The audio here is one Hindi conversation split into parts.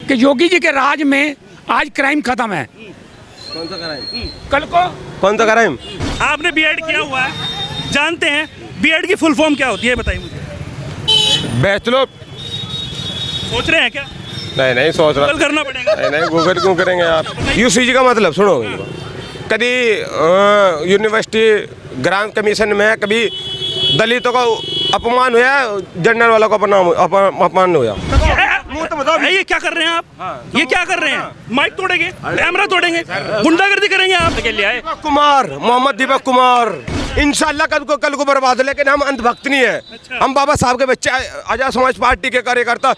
कि योगी जी के राज में आज क्राइम खत्म है। कौन सा क्राइम? कल को कौन सा क्राइम? आपने बीएड किया हुआ है, जानते हैं बीएड की फुल फॉर्म क्या होती है, बताइए मुझे। बैचलर। सोच रहे हैं क्या? नहीं सोच रहा। गूगल करना पड़ेगा। नहीं गूगल क्यों करेंगे यार? यूसीजी का मतलब सुनो, कभी यूनिवर्सिटी ग्रांट कमीशन में कभी दलितों का अपमान हुआ, जनरल वालों का अपमान हुआ। ये क्या कर रहे हैं आप? ये क्या कर रहे हैं? माइक तोड़ेंगे, कैमरा तोड़ेंगे, गुंडागर्दी करेंगे आप के लिए आए? कुमार, मोहम्मद दीपक कुमार, इंशाल्लाह कल को बर्बाद, लेकिन हम अंधभक्त नहीं है। हम बाबा साहब के बच्चे, आजाद समाज पार्टी के कार्यकर्ता।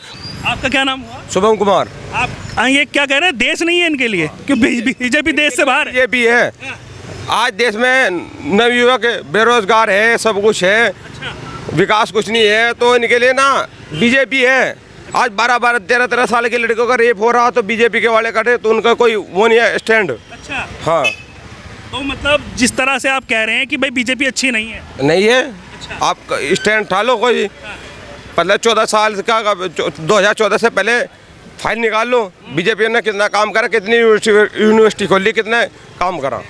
आपका क्या नाम हुआ? शुभम कुमार। आप ये क्या कह रहे हैं, देश नहीं है इनके लिए कि बीजेपी देश से बाहर है? ये भी है। आज देश में नवयुवक बेरोजगार है, सब कुछ है, विकास कुछ नहीं है, तो इनके लिए ना बीजेपी है। आज 12 13 साल के लड़कों का रेप हो रहा तो बीजेपी के वाले कटे, तो उनका कोई वो नहीं है स्टैंड। अच्छा, हाँ, तो मतलब जिस तरह से आप कह रहे हैं कि भाई बीजेपी अच्छी नहीं है, नहीं है। अच्छा। आप स्टैंड उठा लो कोई, पहले 14 साल का 2014 से पहले फाइल निकाल लो, बीजेपी ने कितना काम करा, कितनी यूनिवर्सिटी खोली, कितना काम करा।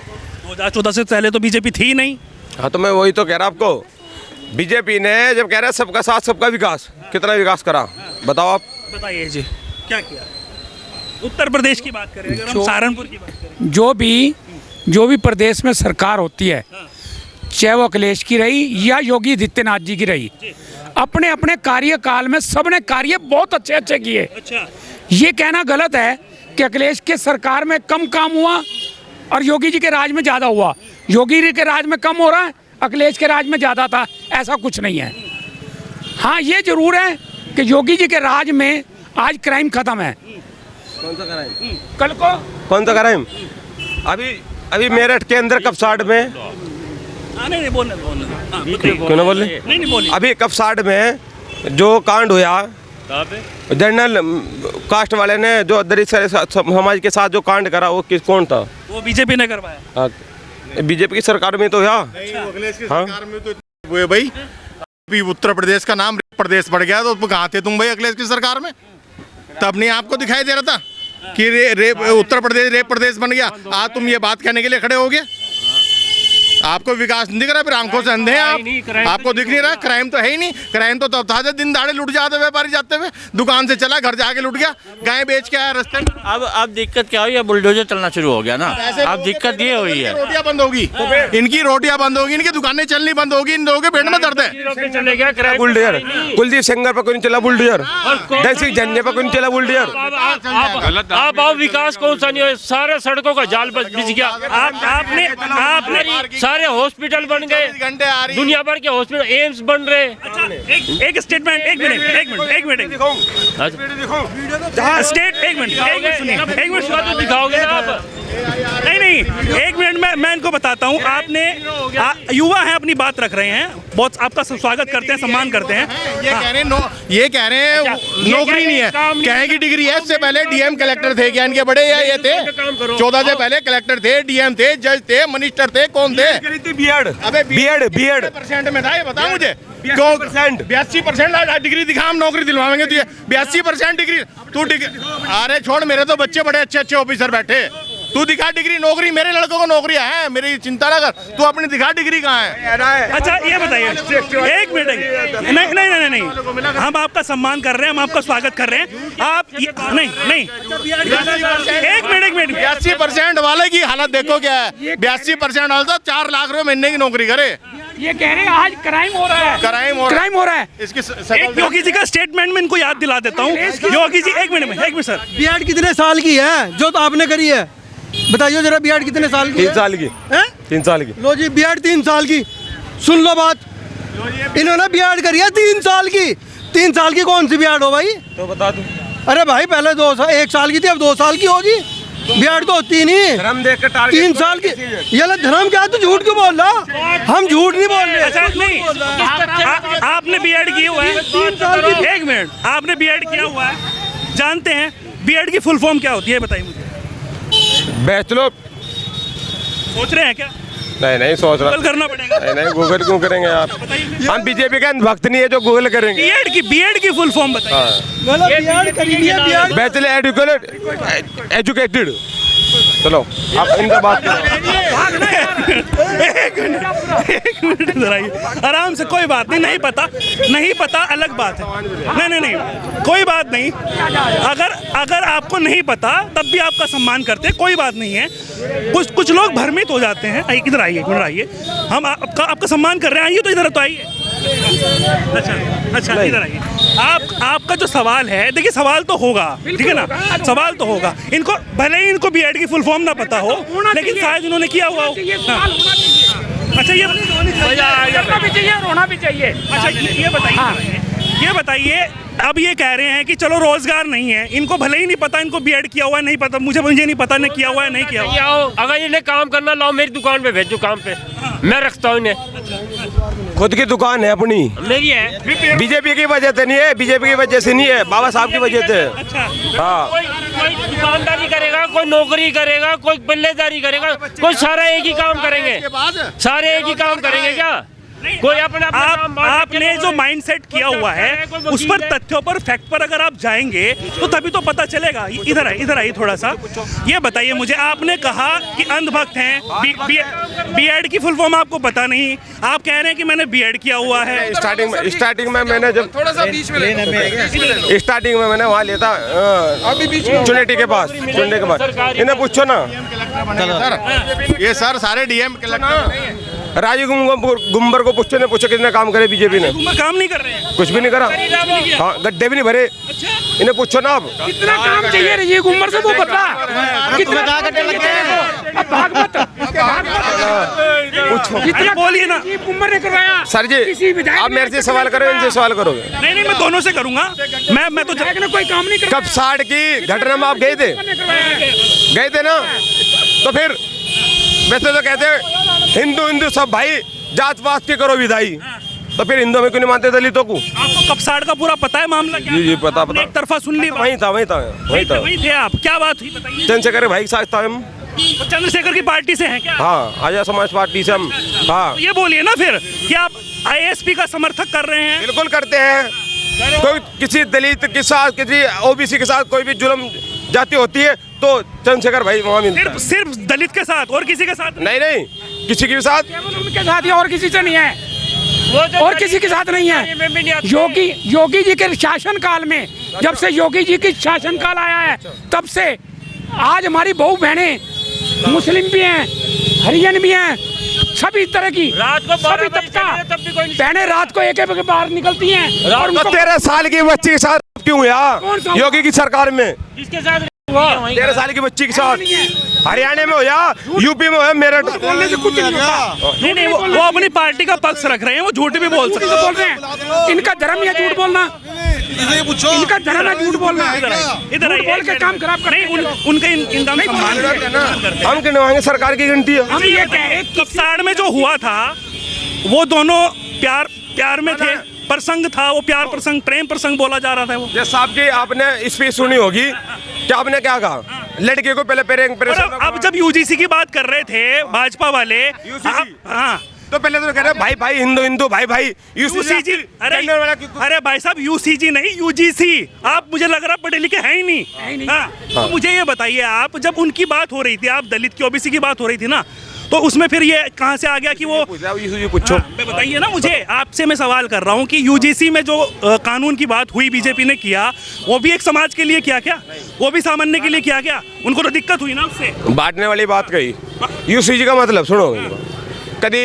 2014 से पहले तो बीजेपी थी नहीं। हाँ, तो मैं वही तो कह रहा आपको, बीजेपी ने जब कह रहा है सबका साथ सबका विकास, कितना विकास करा बताओ आप? बताइए जी, क्या किया? उत्तर प्रदेश की बात करें, अगर हम सहारनपुर की बात करें, जो भी प्रदेश में सरकार होती है, चाहे वो अखिलेश की रही या योगी आदित्यनाथ जी की रही, अपने अपने कार्यकाल में सबने कार्य बहुत अच्छे अच्छे किए। अच्छा, ये कहना गलत है कि अखिलेश के सरकार में कम काम हुआ और योगी जी के राज में ज़्यादा हुआ। योगी जी के राज में कम हो रहा है, अखिलेश के राज में ज़्यादा था, ऐसा कुछ नहीं है। हाँ, ये जरूर है कि योगी जी के राज में आज क्राइम खत्म है। कौन सा क्राइम? कल को कौन सा क्राइम? अभी मेरठ के अंदर कपसाड़ में, नहीं बोलने क्यों ना बोले? नहीं बोलिए। अभी कपसाड़ में जो कांड हुआ, जनरल कास्ट वाले ने जो दलित समाज के साथ जो कांड करा, वो कौन था? वो बीजेपी ने करवाया। बीजेपी की सरकार में तो हुआ। अखिलेश की सरकार में तो हुए भाई। अभी उत्तर प्रदेश का नाम प्रदेश पड़ गया, तो कहाँ थे तुम भाई अखिलेश की सरकार में? तब नहीं आपको दिखाई दे रहा था कि उत्तर प्रदेश रेप प्रदेश बन गया? आज तुम ये बात कहने के लिए खड़े हो गए? आपको विकास नहीं दिख रहा, फिर आंखों से अंधे हैं आप। आपको दिख नहीं रहा, क्राइम तो है ही नहीं। क्राइम तो तब था जब दिन दाड़े लुट जाते व्यापारी जाते हुए, दुकान से चला घर जाके लुट गया, गाय बेच के आया रास्ते में। अब दिक्कत क्या हुई है, बुलडोजर चलना शुरू हो गया ना। अब दिक्कत ये हुई है, रोटियां बंद होगी, इनकी रोटियां बंद होगी, इनकी दुकानें चलनी बंद होगी, इन लोगों के पेट में दर्द है। बुलडोजर कुलदीप सेंगर पर कोई नहीं चला, बुलडोजर जैसे झंडे पर कोई नहीं चला, बुलडोजर। अब विकास कौन सा नहीं हो, सारे सड़कों का जाल बिछ गया। आपने सारे हॉस्पिटल बन गए, दुनिया भर के हॉस्पिटल, एम्स बन रहे। एक स्टेटमेंट, एक मिनट स्टेट, एक मिनट सुनिए, एक मिनट तो दिखाओगे ना आप? नहीं, एक मिनट में मैं इनको बताता हूँ। आपने युवा हैं, अपनी बात रख रहे हैं, बहुत आपका स्वागत करते हैं, सम्मान करते हैं। ये कह रहे हैं नौकरी नहीं है, कहे की डिग्री है। इससे पहले डीएम कलेक्टर थे क्या इनके बड़े, या ये थे? 14 से पहले कलेक्टर थे, डीएम थे, जज थे, मिनिस्टर थे, कौन थे? अबे बीएड परसेंट में था, ये बता मुझे। 82% डिग्री दिखा, हम नौकरी दिलवाएंगे तुझे। 82% डिग्री तू अरे छोड़, मेरे तो बच्चे बड़े अच्छे अच्छे ऑफिसर बैठे, तू दिखा डिग्री। नौकरी मेरे लड़कों को नौकरियां हैं, मेरी चिंता ना कर, तू अपनी दिखा डिग्री कहाँ है। अच्छा, ये बताइए, एक मिनट, नहीं, हम आपका सम्मान कर रहे हैं, हम आपका स्वागत कर रहे हैं। आप नहीं, एक मिनट 82% वाले की हालत देखो क्या है। 82% वाला तो 4 लाख रुपए महीने की नौकरी करे। ये कह रहे हैं आज क्राइम हो रहा है, क्राइम हो रहा है। एक योगी जी का स्टेटमेंट में इनको याद दिला देता हूँ। योगी जी, एक मिनट सर, बीएड कितने साल की है जो तो आपने करी है? बताइए जरा, बीएड कितने साल की? 3 साल की। 3 साल की। लो जी, बीएड 3 साल की। सुन लो बात, इन्होंने बीएड करी है 3 साल की। 3 साल की कौन सी बीएड हो भाई? तो बता दूं। अरे भाई, पहले 1 साल की थी, अब 2 साल की होगी। बीएड तो होती नहीं। धर्म देख कर 3 साल की। ये लो, धर्म क्या? तू झूठ क्यों बोल रहा? हम झूठ नहीं बोल रहे। अच्छा, नहीं, आपने बीएड किया हुआ है, एक मिनट, आपने बीएड किया हुआ है, जानते हैं बीएड की फुल फॉर्म क्या होती है, बताइए मुझे। बैचलर। सोच रहे हैं क्या? नहीं सोच रहा। गूगल करना पड़ेगा। नहीं गूगल क्यों करेंगे यार, हम बीजेपी के भक्त नहीं है जो गूगल करेंगे। बीएड की फुल फॉर्म बताइए। Bachelor educated. चलो आप इनका बात करो। एक मिनट इधर आइए, आराम से, कोई बात नहीं नहीं पता अलग बात है। नहीं कोई बात नहीं, अगर आपको नहीं पता तब भी आपका सम्मान करते हैं, कोई बात नहीं है। कुछ लोग भ्रमित हो जाते हैं। इधर आइए, हम आपका सम्मान कर रहे हैं, आइए तो इधर तो आइए। अच्छा इधर आइए। आपका जो सवाल है, देखिए सवाल तो होगा, ठीक है ना, सवाल तो होगा। इनको भले ही इनको बीएड की फुल फॉर्म ना पता हो, लेकिन शायद इन्होंने किया हुआ हो। अच्छा ये होना भी चाहिए। अच्छा ये बताइए, अब ये कह रहे हैं कि चलो रोजगार नहीं है, इनको भले ही नहीं पता इनको बीएड किया हुआ है, नहीं पता, मुझे नहीं पता ने किया हुआ है नहीं किया हुआ। आओ, अगर इन्हें काम करना, लाओ मेरी दुकान पे भेजो काम पे, मैं रखता हूँ इन्हें। खुद की दुकान है अपनी, मेरी है। बीजेपी की वजह से नहीं है, बीजेपी की वजह से नहीं है, बाबा साहब की वजह से। अच्छा, हाँ, कोई दुकानदारी करेगा, कोई नौकरी करेगा, कोई पल्लेदारी करेगा, कोई सारा एक ही काम करेंगे, सारे एक ही काम करेंगे क्या? कोई अपना आपने जो माइंडसेट किया हुआ है उस पर, तथ्यों पर, फैक्ट पर अगर आप जाएंगे तो तभी तो पता चलेगा। इधर आइए थोड़ा सा। ये बताइए मुझे, आपने कहा कि अंधभक्त हैं, बीएड की फुल फॉर्म आपको पता नहीं, आप कह रहे हैं कि मैंने बीएड किया हुआ है। स्टार्टिंग में मैंने जब स्टार्टिंग में मैंने वहाँ लिया था चुनेटी के पास, चुनने के बाद इन्हें पूछो ना ये सर सारे डीएम कलेक्टर राजीव गुम्बर को पूछो कितने काम करे बीजेपी ने। काम नहीं कर रहे हैं, कुछ भी नहीं करा। हाँ, गड्ढे भी नहीं भरे। इन्हें पूछो ना आप कितना काम चाहिए राजीव गुम्बर से, वो बता कितना गड्ढे लगते हैं। अब भागवत पूछो, बोलिए ना। गुम्बर ने करवाया। सर जी आप मेरे से सवाल करो, इनसे सवाल करोगे? नहीं मैं दोनों से करूंगा। मैं तो कोई काम नहीं कर। कब 60 की घटना में आप गए थे ना, तो फिर वैसे तो कहते हैं हिंदू सब भाई, जात पात की करो विदाई, तो फिर हिंदू में क्यों नहीं मानते दलितों को? आपको कपसाड़ का पूरा पता है मामला क्या? जी पता। एक तरफा सुन ली। वहीं था वहीं थे आप। क्या बात हुई बताइए। चंद्रशेखर भाई के साथ था हम। चंद्रशेखर की पार्टी से हैं क्या? हाँ, आजाद समाज पार्टी से हम। हाँ, ये बोलिए ना फिर कि आप आईएसपी का समर्थक कर रहे हैं। बिल्कुल करते हैं। कोई किसी दलित के साथ, किसी ओबीसी के साथ कोई भी जुल्म जाति होती है तो चंद्रशेखर भाई वहाँ मिलता है। सिर्फ दलित के साथ और किसी के साथ नहीं, किसी के भी साथ, उनके साथ ही, और किसी से नहीं है, और किसी के साथ नहीं है। योगी जी के शासनकाल में, जब से योगी जी की शासनकाल आया है तब से आज हमारी बहू बहनें मुस्लिम भी हैं, हरिजन भी हैं, सभी तरह की, रात को सभी तबका बहनें रात को एक बाहर निकलती हैं। और 13 साल की बच्ची के साथ क्यों यार योगी की सरकार में? जिसके साथ 13 साल की बच्ची के साथ हरियाणा में हो या यूपी में हो, मेरठ बोलने से कुछ नहीं होता। नहीं वो अपनी पार्टी का पक्ष रख रहे हैं, वो झूठ भी बोल सकते बोल रहे हैं। इनका धर्म है झूठ बोलना, इनका धर्म है झूठ बोलना। इधर बोल के काम खराब कर। उनका इनका सम्मान हम गिनवाएंगे, सरकार की गिनती है। हम ये कह रहे कपसाड़ में जो हुआ था वो दोनों प्यार में थे, प्रसंग था वो, प्यार प्रसंग, प्रेम प्रसंग बोला जा रहा था वो। जैसे साहब जी आपने स्पीच सुनी होगी, क्या आपने क्या कहा? लड़के को पहले अब जब यूजीसी की बात कर रहे थे भाजपा वाले, हाँ, तो पहले तो कह रहे भाई हिंदू भाई यूसीजी। अरे भाई साहब, यूसीजी नहीं, यूजीसी। आप, मुझे लग रहा पढ़े लिखे हैं ही नहीं। हाँ, तो मुझे ये बताइए, आप जब उनकी बात हो रही थी, आप दलित की, ओबीसी की बात हो रही थी ना, तो उसमें फिर ये कहाँ से आ गया कि वो? पूछो, बताइए ना मुझे, आपसे मैं सवाल कर रहा हूँ कि यूजीसी में जो कानून की बात हुई बीजेपी ने किया, वो भी एक समाज के लिए किया क्या? वो भी सामान्य के लिए किया क्या? उनको तो दिक्कत हुई ना उससे। बांटने वाली बात कही। यूसीजी का मतलब सुनो, कभी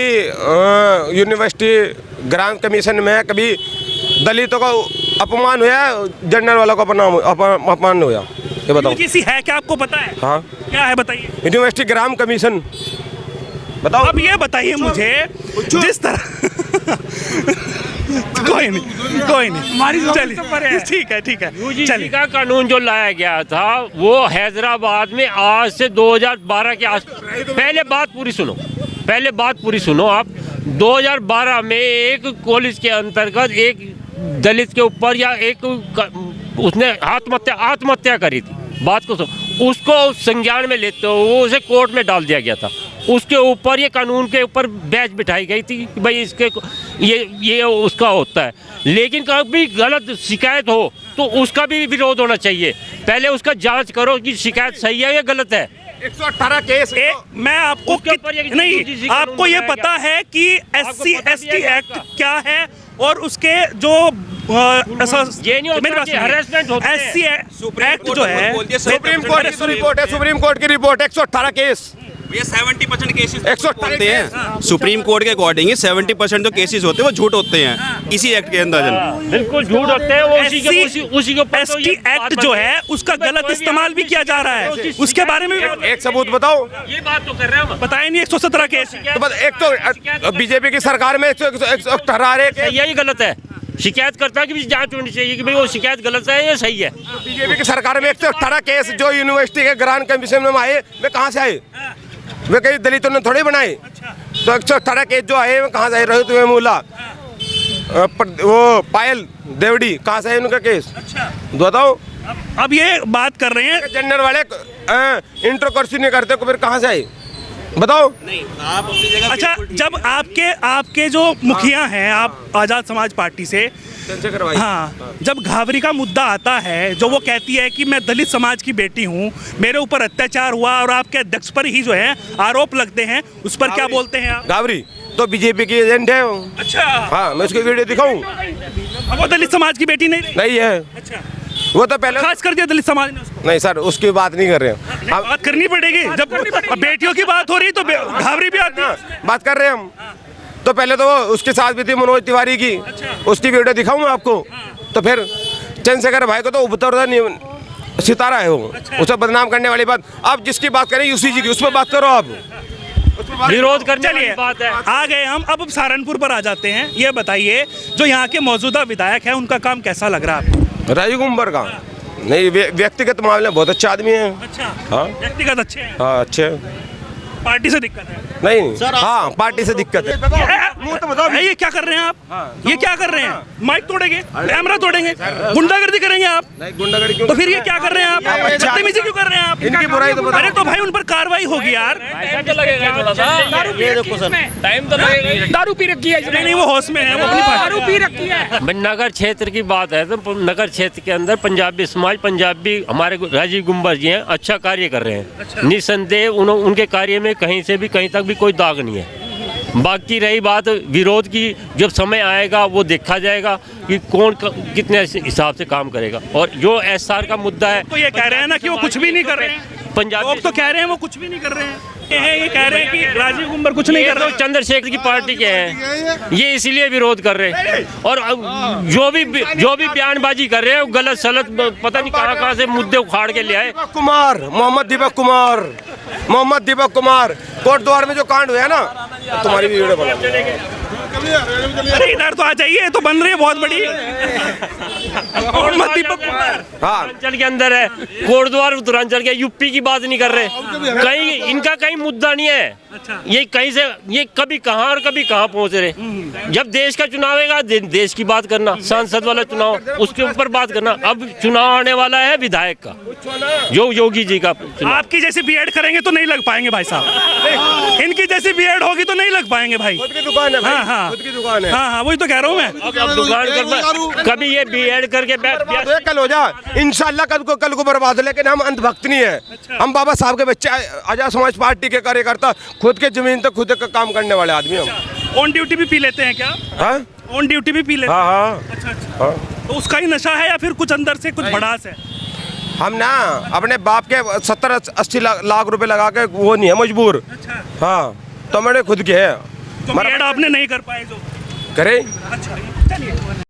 यूनिवर्सिटी ग्रांट कमीशन में कभी दलितों का अपमान हुआ, जनरल वालों का अपमान हुआ? ये बताओ। यूजीसी है क्या, आपको पता है? हाँ, क्या है बताइए। यूनिवर्सिटी ग्राम कमीशन, बताओ। अब ये बताइए मुझे, जिस तरह कोई नहीं, चलिए, ठीक है। यूजीसी का कानून जो लाया गया था वो हैदराबाद में आज से 2012 के आस, पहले बात पूरी सुनो आप। 2012 में एक कॉलेज के अंतर्गत एक दलित के ऊपर या एक उसने आत्महत्या करी थी, बात को उसको संज्ञान में लेते हुए उसे कोर्ट में डाल दिया गया था। उसके ऊपर ये कानून के ऊपर बैच बिठाई गई थी कि भाई इसके ये उसका होता है। लेकिन कभी गलत शिकायत हो तो उसका भी विरोध होना चाहिए। पहले उसका जांच करो कि शिकायत सही है या गलत है। 118 केस मैं आपको उसके ऊपर ये नहीं, किसी आपको कानून ये बनाया पता है कि SC ST एक्ट क्या है और उसके जो ये नहीं होता कि harassment होते हैं। SC एक्ट जो है सुप्रीम कोर्ट की रिपोर्ट है, सुप्रीम कोर्ट की रिपोर्ट 118 केस, ये 70% केसेस 118 होते हैं। सुप्रीम कोर्ट के अकॉर्डिंग 70% जो केसेस होते हैं वो झूठ होते हैं इसी एक्ट के अंदर। बिल्कुल झूठ होते हैं वो उसी के ऊपर तो ST ये एक्ट बात जो बनती है उसका गलत इस्तेमाल भी किया जा रहा है, उसके बारे में भी एक सबूत बताओ। ये बात तो कर रहे हैं हम। बताया नहीं। 117 केस तो बस एक तो बीजेपी की सरकार में 118 सही है ये गलत है। शिकायत करता है कि भी जांच होनी चाहिए कि भाई वो शिकायत गलत है या सही है। बीजेपी की सरकार में 118 केस जो यूनिवर्सिटी के ग्रांट कमीशन में आए वे कहाँ से आए? वे कहीं दलितों ने थोड़े बनाए। तो 118 केस जो आए वे कहाँ से आए? रोहित वेमुला, वो पायल देवड़ी, कहाँ से आए उनका केस? बताओ। अब ये बात कर रहे हैं जनरल वाले इंटर कोर्स नहीं करते तो फिर कहाँ से आए बताओ? आप अपनी जगह अच्छा, जब आपके जो मुखिया हैं, आप आज़ाद समाज पार्टी से, हाँ, जब घावरी का मुद्दा आता है, जो वो कहती है कि मैं दलित समाज की बेटी हूँ, मेरे ऊपर अत्याचार हुआ और आपके अध्यक्ष पर ही जो है आरोप लगते हैं, उस पर क्या बोलते हैं आप? घावरी तो बीजेपी की एजेंट है। अच्छा, हाँ, मैं उसकी वीडियो दिखाऊं? अब वो दलित समाज की बेटी नहीं है। अच्छा, वो तो पहले खास कर दिया दलित समाज ने उसको। नहीं सर, उसकी बात नहीं कर रहे हैं हम। बात करनी पड़ेगी जब बेटियों की बात हो रही तो घावरी भी आती है। बात कर रहे हैं हम। तो पहले तो उसके साथ भी थी मनोज तिवारी की, उसकी वीडियो दिखाऊं मैं आपको? तो फिर चंद्रशेखर भाई को तो उभरता सितारा है वो, उसे बदनाम करने वाली बात। आप जिसकी बात करें यूसी जी की, उस पर बात करो आप। विरोध करने वाली चलिए, बात है। आ गए हम अब सहारनपुर पर आ जाते हैं। ये बताइए, जो यहाँ के मौजूदा विधायक हैं उनका काम कैसा लग रहा है आपको? राजू गुम्बर का नहीं, व्यक्तिगत मामले बहुत अच्छा आदमी है। अच्छा, हाँ व्यक्तिगत अच्छे हैं, हाँ अच्छे। पार्टी से दिक्कत है? नहीं हाँ, पार्टी से दिक्कत है। ये क्या कर रहे हैं आप? ये क्या कर रहे हैं? माइक तोड़ेंगे, कैमरा तोड़ेंगे, गुंडागर्दी करेंगे आप? गुंडागर्दी क्यों? तो फिर ये क्या कर रहे हैं आप? बदतमीजी क्यों कर रहे हैं आप? इनकी बुराई तो बताओ। अरे तो भाई उन पर कार्रवाई होगी यार। दारू पी रखी है नहीं, वो होश में है, वो अपनी दारू पी रखी है। नगर क्षेत्र की बात है तो नगर क्षेत्र के अंदर पंजाबी समाज, पंजाबी हमारे राजीव गुम्बर जी हैं, अच्छा कार्य कर रहे हैं। निसंदेह उनके कार्य में कहीं से भी कहीं तक भी कोई दाग नहीं है। बाकी रही बात विरोध की, जब समय आएगा वो देखा जाएगा कि कौन कितने हिसाब से काम करेगा। और जो SR का मुद्दा है, तो ये कह रहे हैं ना कि वो कुछ भी नहीं कर रहे हैं। पंजाबी लोग तो कह रहे हैं वो कुछ भी नहीं कर रहे हैं। ये कह रहे हैं कि राजीव गुम्बर कुछ नहीं कर तो रहे। चंद्रशेखर की पार्टी के हैं, ये इसलिए विरोध कर रहे हैं। और जो भी बयानबाजी कर रहे हैं वो गलत सलत पता नहीं कहाँ से मुद्दे उखाड़ के ले आए। मोहम्मद दीपक कुमार कोटद्वार में जो कांड हुआ है ना, तुम्हारी भी वीडियो बना। अरे इधर तो आ जाइए, तो बन रही है बहुत बड़ी। मोहम्मद दीपक कुमार उत्तरांचल के अंदर है, कोटद्वार उत्तरांचल के, यूपी की बात नहीं कर रहे। कहीं इनका कहीं मुद्दा नहीं है। ये कहीं से ये कभी कहाँ और कभी कहाँ पहुँच रहे। जब देश का चुनाव आएगा देश की बात करना, सांसद वाला चुनाव उसके ऊपर बात करना। अब चुनाव आने वाला है विधायक का, जो योगी जी का चुनाव। आपकी जैसी बीएड करेंगे तो नहीं लग पाएंगे भाई साहब। इनकी जैसी बीएड होगी तो नहीं लग पाएंगे भाई। खुद की दुकान है भाई, हाँ हाँ, खुद की दुकान है। हाँ हाँ, वही तो कह रहा हूँ मैं। अब दुकान कर कभी ये बीएड करके कल हो जा इंशाल्लाह, कल को बर्बाद। लेकिन हम अंधभक्त नहीं है। हम बाबा साहब के बच्चे, आजाद समाज पार्टी के कार्यकर्ता, खुद के जमीन तक खुद का काम करने वाले आदमी हम। ऑन ड्यूटी भी पी लेते हैं क्या? हाँ ऑन ड्यूटी भी पी लेते हैं? हाँ अच्छा अच्छा, हाँ। तो उसका ही नशा है या फिर कुछ अंदर से कुछ भड़ास है? हम ना अपने बाप के 70-80 लाख रुपए लगा के वो नहीं है मजबूर। अच्छा, हाँ, तो मेरे खुद के है। तो बीएड आपने नहीं कर पाए जो करे अच्छा, चलिए।